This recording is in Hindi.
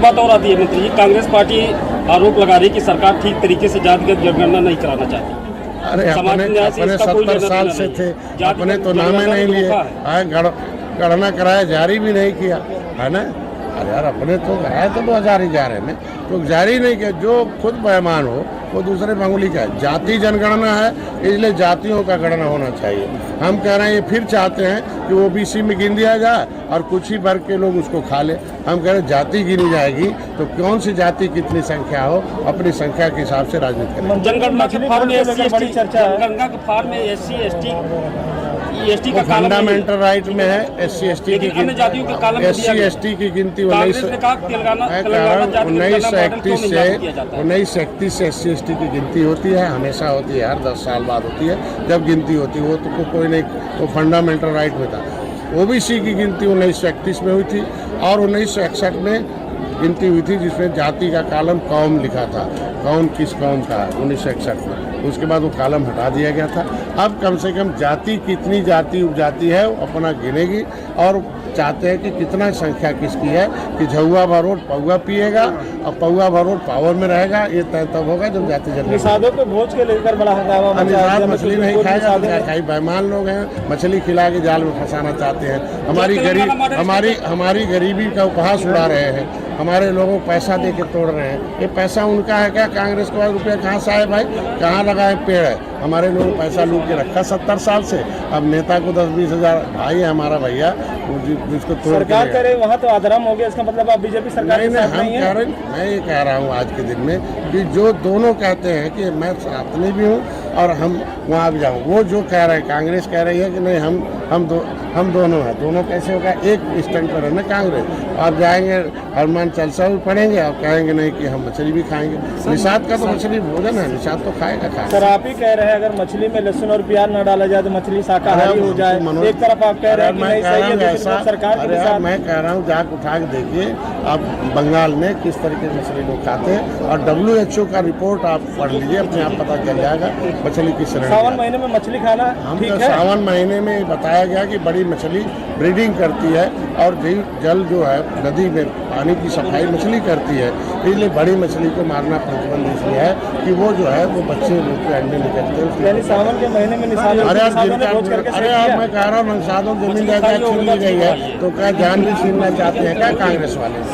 बात और आती है मंत्री जी, कांग्रेस पार्टी आरोप लगा रही है कि सरकार ठीक तरीके से जातिगत जनगणना नहीं कराना चाहती। अरे अपने 70 साल से थे, अपने तो नामे नहीं लिए, गणना कराया जारी भी नहीं किया है ना। अरे यार अपने तो कराया तो 2011 में तो जारी नहीं किया। जो खुद बेईमान हो वो दूसरे पे अंगुली का है। जाति जनगणना है इसलिए जातियों का गणना होना चाहिए। हम कह रहे हैं ये फिर चाहते हैं कि ओबीसी में गिन दिया जाए और कुछ ही वर्ग के लोग उसको खा ले। हम कह रहे हैं जाति गिनी जाएगी तो कौन सी जाति कितनी संख्या हो अपनी संख्या के हिसाब से राजनीति करें। जनगणना के फॉर्म में SC ST का फंडामेंटल राइट में है। SC ST की गिनती 1931 से SC ST की गिनती होती है, हमेशा होती है, हर 10 साल बाद होती है जब गिनती होती है। वो तो कोई नहीं, तो फंडामेंटल राइट में था। ओबीसी की गिनती 1931 में हुई थी और 1961 में गिनती हुई थी जिसमें जाति का कॉलम कौम लिखा था, कौन किस कौम का 1961 में। उसके बाद वो कॉलम हटा दिया गया था। अब कम से कम जाति कितनी जाति उपजाति है वो अपना गिनेगी और चाहते हैं कि कितना संख्या किसकी है कि झुआ भरोट पौवा पिएगा और पौवा भरोट पावर में रहेगा। ये तय तब होगा जब जाति निषादों को भोज के लेकर बड़ा हंगामा। निषाद मछली नहीं खाएगा तो खाई। बेईमान लोग हैं, मछली खिला के जाल में फंसाना चाहते हैं। हमारी गरीबी का उपहास उड़ा रहे हैं, हमारे लोगों को पैसा दे के तोड़ रहे हैं। ये पैसा उनका है क्या? कांग्रेस को रुपया कहाँ से आए भाई? कहाँ लगा है? पेड़ है। हमारे लोगों को पैसा लूट के रखा 70 साल से। अब नेता को 10-20 हजार भाई है हमारा भैया जिसको तोड़ सरकार करे वहाँ तो आधरम हो गया। इसका मतलब आप बीजेपी सरकार नहीं है। मैं ये कह रहा हूँ आज के दिन में कि जो दोनों कहते हैं कि मैं साथनी भी हूँ और हम वहाँ भी जाऊँ, वो जो कह रहे हैं कांग्रेस कह रही है कि नहीं हम दोनों हैं। दोनों कैसे होगा? एक स्टैंड पर है ना कांग्रेस। आप जाएंगे हनुमान चालीसा भी पढ़ेंगे और कहेंगे नहीं कि हम मछली भी खाएंगे। निषाद का तो मछली भोजन है, निषाद तो खाएगा। सर आप ही कह रहे हैं अगर मछली में लहसुन और प्याज न डाला जाए तो मछली शाकाहारी हो जाए। एक तरफ आप कह रहे हैं कि नहीं सही है, सरकार के साथ मैं कह रहा हूँ जाके उठा के देखिए आप बंगाल में किस तरीके से मछली लोग खाते हैं और WHO का रिपोर्ट आप पढ़ लीजिए, अपने आप पता चल जाएगा मछली किस तरह। सावन महीने में मछली खाना हम तो सावन महीने में बताया गया कि बड़ी मछली ब्रीडिंग करती है और जल जो है नदी में पानी की सफाई मछली करती है, इसलिए बड़ी मछली को मारना प्रतिबंध इसलिए है कि वो जो है वो बच्चे लोग के अंडे निकलते हैं। यानी सावन के महीने में अरे यार मैं कह रहा हूँ निषादों जमीन जायदाद छीन ली गई है तो क्या जान भी छीनना चाहते हैं क्या कांग्रेस वाले?